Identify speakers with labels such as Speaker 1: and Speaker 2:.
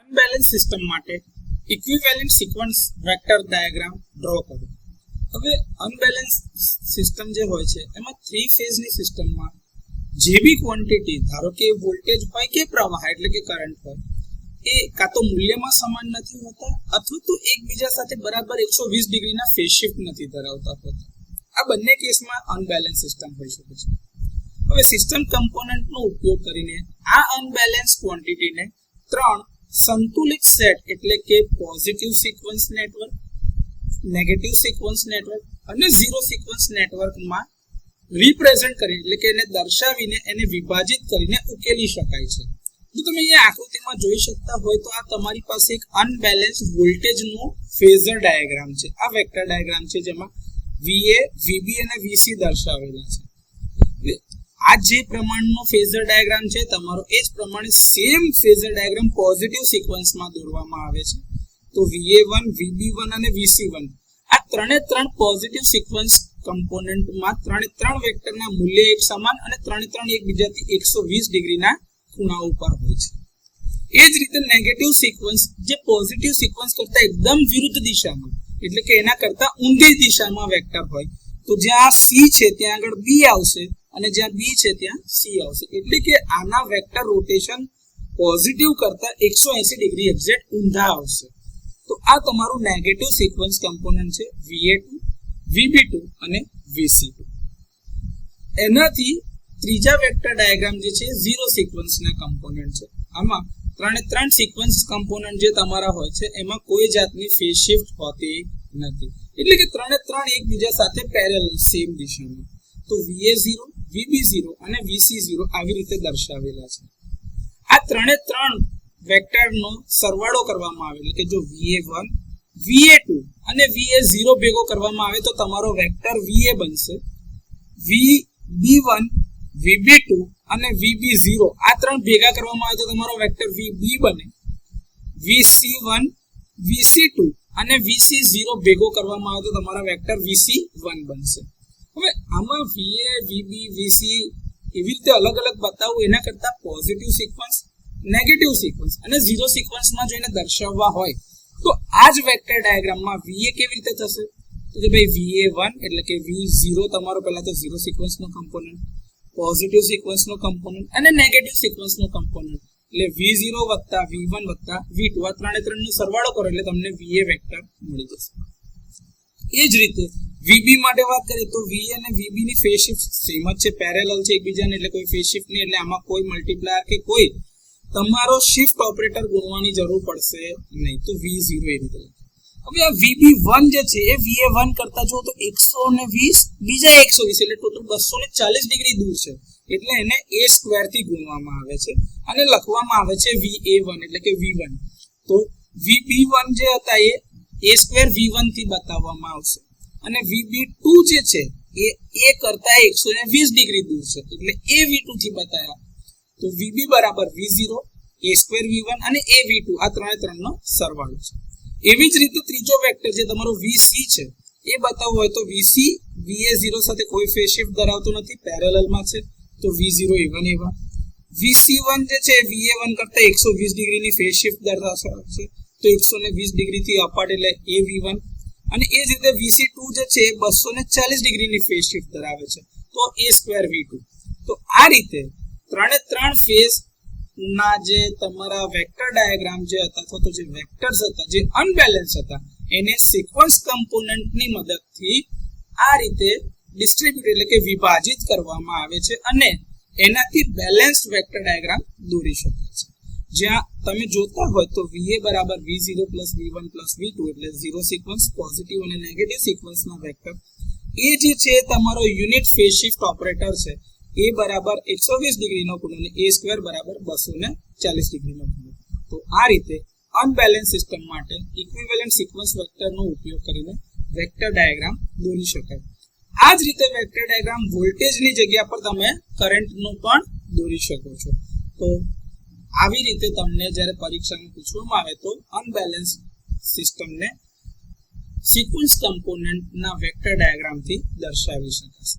Speaker 1: Unbalance system માટે equivalent sequence vector diagram draw કરો. હવે અનબેલેન્સ સિસ્ટમ જે હોય છે એમાં 3 ફેઝની સિસ્ટમમાં જે બી ક્વોન્ટિટી, ધારો કે વોલ્ટેજ હોય કે પ્રવાહ એટલે કે કરંટ હોય, એ કાં તો મૂલ્યમાં સમાન નથી હોતા અથવા તો એકબીજા સાથે બરાબર 120 ડિગ્રીના ફેઝ શિફ્ટ નથી ધરાવતા હોતા. આ બંને કેસમાં અનબેલેન્સ સિસ્ટમ હોઈ શકે છે. હવે સિસ્ટમ કમ્પોનન્ટનો ઉપયોગ કરીને આ અનબેલેન્સ ક્વોન્ટિટીને 3 સંતુલિત સેટ એટલે કે positive sequence network, negative sequence network અને ઝીરો સિક્વન્સ નેટવર્કમાં રિપ્રેઝન્ટ કરી એટલે કે એને દર્શાવીને એને વિભાજિત કરીને ઉકેલી શકાય છે. જો તમે અહીંયા આકૃતિમાં જોઈ શકતા હોય તો આ તમારી પાસે એક અનબેલેન્સ વોલ્ટેજનો ફેઝર ડાયાગ્રામ છે. આ વેક્ટર ડાયાગ્રામ છે જેમાં VA, VB અને VC દર્શાવેલા છે. આ જે પ્રમાણનો ફેઝર ડાયાગ્રામ છે તમારો, એ જ પ્રમાણે સેમ ફેઝર ડાયાગ્રામ પોઝિટિવ સિક્વન્સમાં દોરવામાં આવે છે. તો VA1, VB1 અને VC1 આ ત્રણે ત્રણ પોઝિટિવ સિક્વન્સ કમ્પોનન્ટમાં ત્રણે ત્રણ વેક્ટરના મૂલ્ય એક સમાન અને ત્રણે ત્રણ એકબીજાથી 120 ડિગ્રીના ખૂણા ઉપર હોય છે. એ જ રીતે નેગેટિવ સિક્વન્સ જે પોઝિટિવ સિક્વન્સ કરતા એકદમ વિરુદ્ધ દિશામાં એટલે કે એના કરતા ઊંધી દિશામાં વેક્ટર હોય, તો જ્યાં C છે ત્યાં આગળ B આવશે અને જ્યાં B છે ત્યાં C આવશે. એટલે કે આના વેક્ટર રોટેશન પોઝિટિવ કરતા 180 ડિગ્રી એક્ઝેક્ટ ઊંધા આવશે. તો આ તમારું નેગેટિવ સિક્વન્સ કમ્પોનન્ટ છે VA2, VB2 અને VC2. એનાથી ત્રીજા વેક્ટર ડાયાગ્રામ જે છે ઝીરો સિક્વન્સના કમ્પોનન્ટ છે. આમાં ત્રણે ત્રણ સિક્વન્સ કમ્પોનન્ટ જે તમારા હોય છે એમાં કોઈ જાતની ફેઝ શિફ્ટ હોતી નથી. એટલે કે ત્રણે ત્રણ એકબીજા સાથે પેરેલલ સેમ દિશામાં. તો VA0, VB0 અને VC0 આવી રીતે દર્શાવેલા છે. આ ત્રણે ત્રણ વેક્ટરનો સરવાળો કરવામાં આવે એટલે કે જો VA1, VA2 અને VA0 ભેગો કરવામાં આવે તો તમારો વેક્ટર VA બનશે. VB1, VB2 અને VB0 આ ત્રણ ભેગા કરવામાં આવે તો તમારો વેક્ટર VB બને. VC1, VC2 અને VC0 ભેગો કરવામાં આવે તો તમારા વેક્ટર VC1 બનશે. હવે આમાં VA, VB, VC એવી રીતે અલગ અલગ બતાવવું એના કરતા પોઝિટિવ સિક્વન્સ, નેગેટિવ સિક્વન્સ અને ઝીરો સિક્વન્સમાં જો એને દર્શાવવા હોય તો આ જ વેક્ટર ડાયાગ્રામમાં VA કેવી રીતે થશે? તો કે ભાઈ VA1 એટલે કે V0 તમારો પહેલા તો ઝીરો સિક્વન્સનો કમ્પોનન્ટ, પોઝિટિવ સિક્વન્સનો કમ્પોનન્ટ અને નેગેટિવ સિક્વન્સનો કમ્પોનન્ટ એટલે V0 વત્તા V1 વત્તા V2 આ ત્રણે ત્રણનો સરવાળો કરો એટલે તમને VA વેક્ટર મળી જશે. એ જ રીતે VB માટે વાત કરીએ તો VA અને VB ની ફેઝ શિફ્ટ સેમ જ છે, પેરેલલ છે એકબીજાને, એટલે કોઈ ફેઝ શિફ્ટ નહીં. એટલે આમાં કોઈ મલ્ટીપ્લાયર કે કોઈ તમારો શિફ્ટ ઓપરેટર ગુણવાની જરૂર પડશે નહીં. તો V0 એ રીતે. હવે આ VB1 જે છે એ VA1 કરતા જો તો 120 બીજા 120 એટલે ટોટલ 240 ડિગ્રી દૂર છે. એટલે એને A² થી ગુણવામાં આવે છે અને લખવામાં આવે છે VA1 એટલે કે V1. તો VB1 જે હતા એ A² V1 થી બતાવવામાં આવશે અને VB2 જે છે એ A કરતા 120 ડિગ્રી દૂર છે એટલે AV2 થી બતાવ્યા. તો VB બરાબર V0, A² V1 અને AV2 આ ત્રણે ત્રણનો સરવાળો છે. એવી જ રીતે ત્રીજો વેક્ટર જે તમારો VC છે એ બતાવવો હોય તો VC VA0 સાથે કોઈ ફેઝ શિફ્ટ ધરાવતો નથી, પેરેલલમાં છે. તો V0 A1 એવા. VC1 જે છે VA1 કરતા 120 ડિગ્રીની ફેઝ શિફ્ટ ધરાવશે તો 120 ડિગ્રીથી અપાર્ટ એટલે AV1. અને એ જ રીતે VC2 જે છે 240 ડિગ્રીની ફેઝ શિફ્ટ ધરાવે છે તો A² V2. તો આ રીતે ત્રણે ત્રણ ફેઝ ના જે તમારા વેક્ટર ડાયાગ્રામ જે હતા અથવા તો જે વેક્ટર્સ હતા જે અનબેલેન્સ હતા એને સિક્વન્સ કમ્પોનન્ટની મદદથી આ રીતે ડિસ્ટ્રીબ્યુટ એટલે કે વિભાજિત કરવામાં આવે છે અને એનાથી બેલેન્સ્ડ વેક્ટર ડાયાગ્રામ દોરી શકાય છે. જ્યાં તમે જોતા હોય તો VA બરાબર V0 V1 V2 એટલે ઝીરો સિક્વન્સ, પોઝિટિવ અને નેગેટિવ સિક્વન્સના વેક્ટર. એ જે છે તમારો યુનિટ ફેઝ શિફ્ટ ઓપરેટર છે એ બરાબર 120 ડિગ્રીનો ખૂણો અને A² બરાબર 240 ડિગ્રીનો ખૂણો. તો આ રીતે અનબેલેન્સ સિસ્ટમ માટે ઇક્વિવેલન્ટ સિક્વન્સ વેક્ટરનો ઉપયોગ કરીને વેક્ટર ડાયાગ્રામ દોરી શકાય. આ જ રીતે વેક્ટર ડાયાગ્રામ વોલ્ટેજની જગ્યા પર તમે કરંટનો પણ દોરી શકો છો. તો આવી રીતે તમને જ્યારે પરીક્ષામાં પૂછવામાં આવે તો અનબેલેન્સ સિસ્ટમને સિક્વન્સ કમ્પોનન્ટના વેક્ટર ડાયાગ્રામથી દર્શાવી શકાશે.